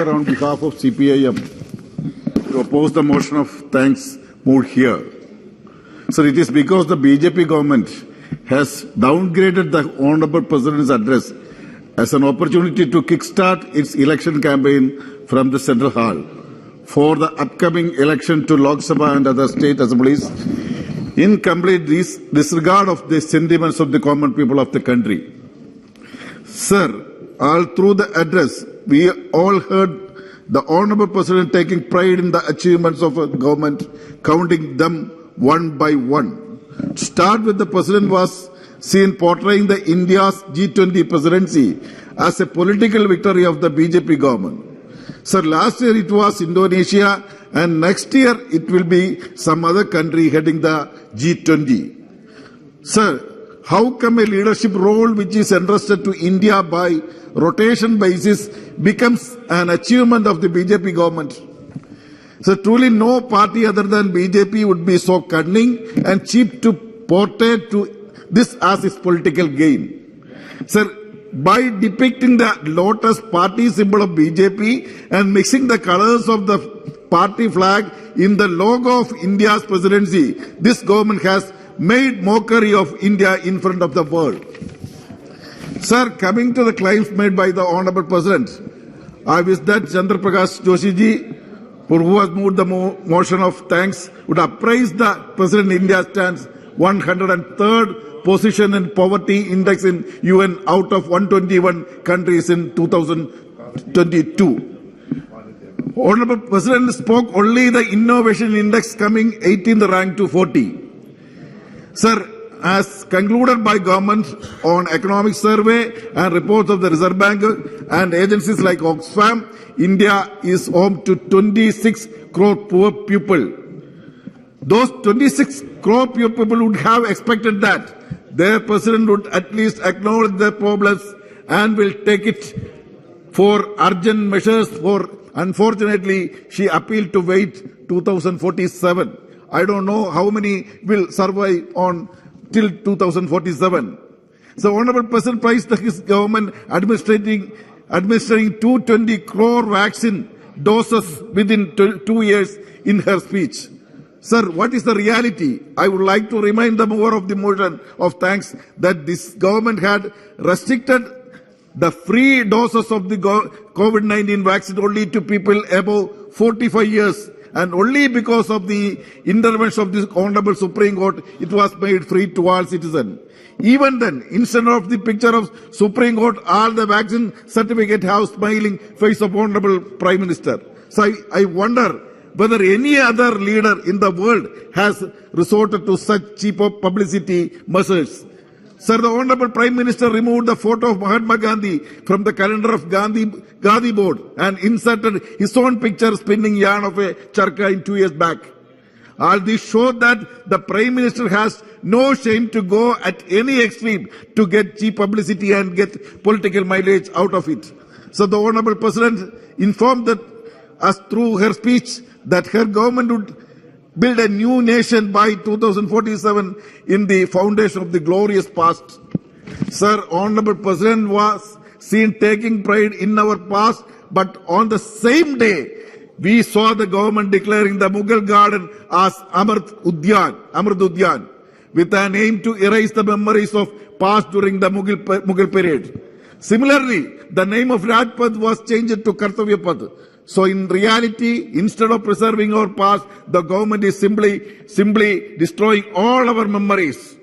On behalf of CPIM to oppose the motion of thanks moved here. Sir, it is because the BJP government has downgraded the Honorable President's address as an opportunity to kickstart its election campaign from the Central Hall for the upcoming election to Lok Sabha and other state assemblies in complete disregard of the sentiments of the common people of the country. Sir, all through the address, we all heard the Honorable President taking pride in the achievements of a government, counting them one by one. To start with, the President was seen portraying the India's G20 presidency as a political victory of the BJP government. Sir, last year it was Indonesia, and next year it will be some other country heading the G20. Sir, how come a leadership role which is entrusted to India by rotation basis becomes an achievement of the BJP government? So truly no party other than BJP would be so cunning and cheap to portray to this as its political gain. Sir, by depicting the lotus party symbol of BJP and mixing the colors of the party flag in the logo of India's presidency, this government has made mockery of India in front of the world. Sir, coming to the claims made by the Honorable President, I wish that Chandra Prakash Joshi ji, who has moved the motion of thanks, would appraise the President India stands 103rd position in poverty index in UN out of 121 countries in 2022. Honorable President spoke only the innovation index coming 18th rank to 40. Sir, as concluded by government on economic survey and reports of the Reserve Bank and agencies like Oxfam, India is home to 26 crore poor people. Those 26 crore poor people would have expected that their president would at least acknowledge their problems and will take it for urgent measures. Unfortunately, she appealed to wait 2047. I don't know how many will survive on till 2047. So Honorable President praised his government administering 220 crore vaccine doses within 2 years in her speech. Sir, what is the reality? I would like to remind the mover of the motion of thanks that this government had restricted the free doses of the COVID-19 vaccine only to people above 45 years. And only because of the intervention of the Honorable Supreme Court, it was made free to all citizens. Even then, instead of the picture of Supreme Court, all the vaccine certificate have smiling face of Honorable Prime Minister. So I wonder whether any other leader in the world has resorted to such cheap publicity measures. Sir, the Honorable Prime Minister removed the photo of Mahatma Gandhi from the calendar of Gandhi board and inserted his own picture spinning yarn of a charkha in 2 years back. All this showed that the Prime Minister has no shame to go at any extreme to get cheap publicity and get political mileage out of it. So the Honorable President informed us through her speech that her government would build a new nation by 2047 in the foundation of the glorious past. Sir, Honorable President was seen taking pride in our past, but on the same day, we saw the government declaring the Mughal garden as Amrit Udyan, with an aim to erase the memories of past during the Mughal period. Similarly, the name of Rajpath was changed to Kartavya Path. So in reality, instead of preserving our past, the government is simply destroying all our memories.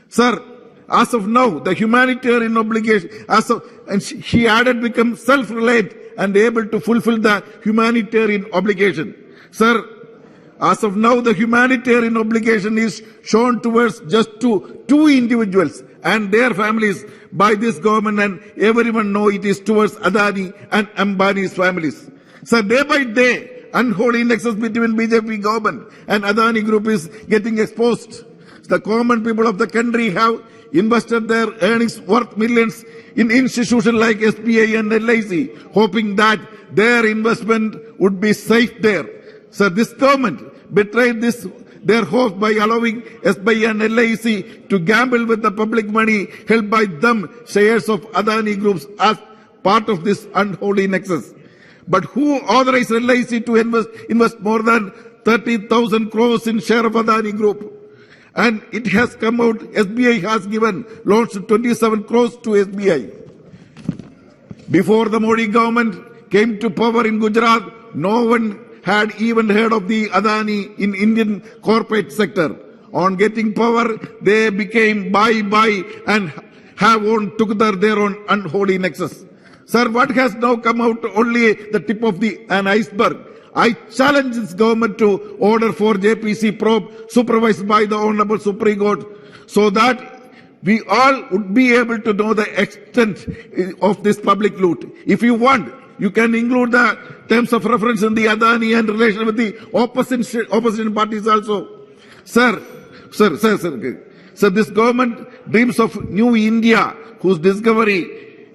Sir, as of now, the humanitarian obligation, and she added, become self-reliant and able to fulfill the humanitarian obligation. Sir, as of now, the humanitarian obligation is shown towards just two individuals and their families by this government, and everyone knows it is towards Adani and Ambani's families. So day by day, unholy nexus between BJP government and Adani group is getting exposed. The common people of the country have invested their earnings worth millions in institutions like SBI and LIC, hoping that their investment would be safe there. So this government betrayed their hopes by allowing SBI and LIC to gamble with the public money held by them, shares of Adani groups, as part of this unholy nexus. But who authorized LIC to invest more than 30,000 crores in share of Adani Group? And it has come out, SBI has given loans to 27 crores to SBI. Before the Modi government came to power in Gujarat, no one had even heard of the Adani in Indian corporate sector. On getting power, they became buy and have owned together their own unholy nexus. Sir, what has now come out only the tip of an iceberg. I challenge this government to order for JPC probe supervised by the Honorable Supreme Court so that we all would be able to know the extent of this public loot. If you want, you can include the terms of reference in the Adani and relation with the opposition parties also. Sir, this government dreams of new India whose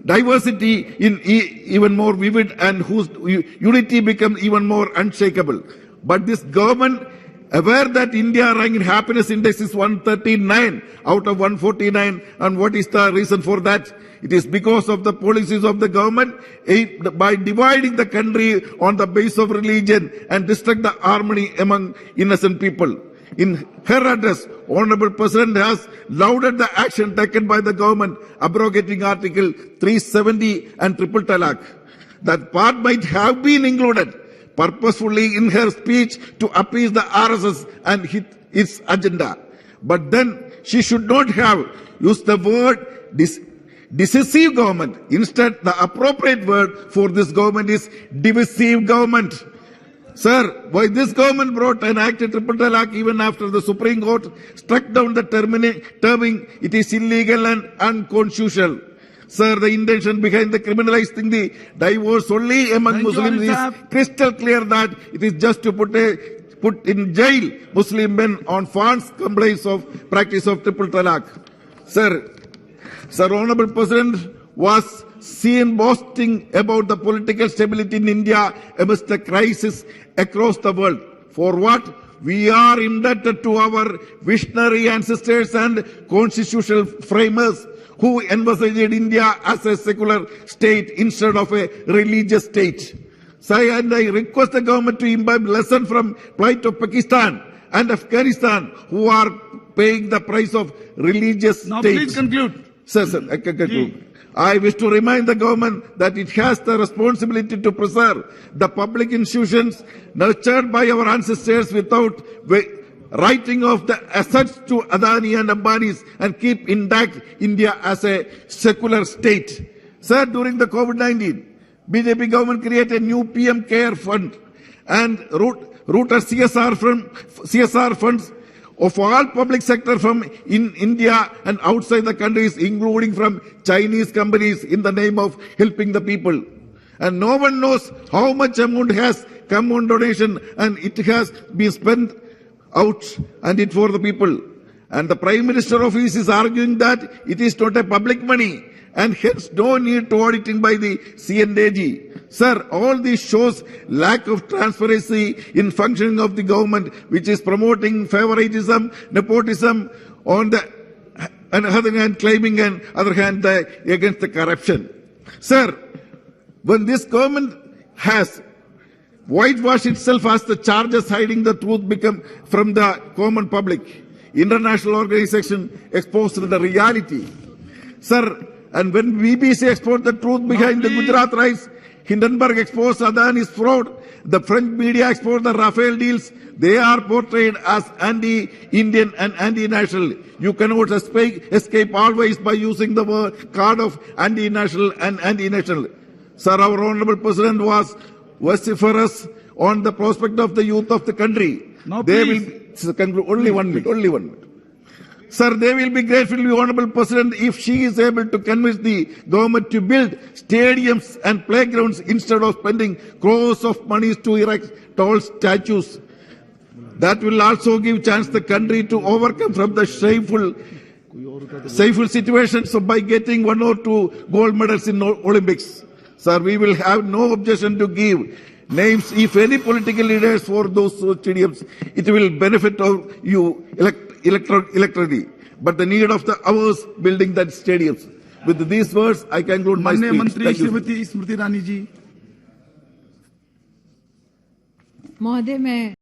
diversity in even more vivid and whose unity becomes even more unshakable. But this government, aware that India rank in happiness index is 139 out of 149, and what is the reason for that? It is because of the policies of the government by dividing the country on the basis of religion and destruct the harmony among innocent people. In her address, Honorable President has lauded the action taken by the government abrogating Article 370 and triple talaq. That part might have been included purposefully in her speech to appease the RSS and hit its agenda. But then she should not have used the word decisive government. Instead, the appropriate word for this government is divisive government. Sir, why this government brought an act of triple talaq even after the Supreme Court struck down the terming it is illegal and unconstitutional. Sir, the intention behind the criminalizing the divorce only among Muslims is crystal clear that it is just to put in jail Muslim men on false complaints of practice of triple talaq. Sir, Honorable President was seen boasting about the political stability in India amidst the crisis across the world. For what? We are indebted to our visionary ancestors and constitutional framers who envisaged India as a secular state instead of a religious state. So, and I request the government to imbibe lesson from plight of Pakistan and Afghanistan, who are paying the price of religious now state. Please conclude. Sir, I can conclude. I wish to remind the government that it has the responsibility to preserve the public institutions nurtured by our ancestors without writing off the assets to Adani and Ambani's and keep intact India as a secular state. Sir, during the COVID-19, BJP government created a new PM Care Fund and routed CSR funds of all public sector from in India and outside the countries, including from Chinese companies, in the name of helping the people. And no one knows how much amount has come on donation and it has been spent out and it for the people. And the Prime Minister office is arguing that it is not a public money and hence no need to auditing by the CNAG. Sir, all this shows lack of transparency in functioning of the government, which is promoting favoritism, nepotism on the other hand, claiming on other hand against the corruption. Sir, when this government has whitewashed itself as the charges hiding the truth become from the common public, international organization exposed to the reality. Sir, and when BBC exposed the truth behind the Gujarat riots, Hindenburg exposed Adani's fraud, the French media exposed the Rafale deals, they are portrayed as anti-Indian and anti-national. You cannot escape always by using the word card of anti-national and anti-national. Sir, our Honorable President was vociferous on the prospect of the youth of the country. Now, they please. will conclude only 1 minute. Sir, they will be grateful to the Honorable President if she is able to convince the government to build stadiums and playgrounds instead of spending crores of monies to erect tall statues. That will also give chance the country to overcome from the shameful situation by getting 1 or 2 gold medals in Olympics. Sir, we will have no objection to give names if any political leaders for those stadiums. It will benefit you electorally. But the need of the hours building that stadiums. With these words, I conclude my speech. Thank you. महोदय, मैं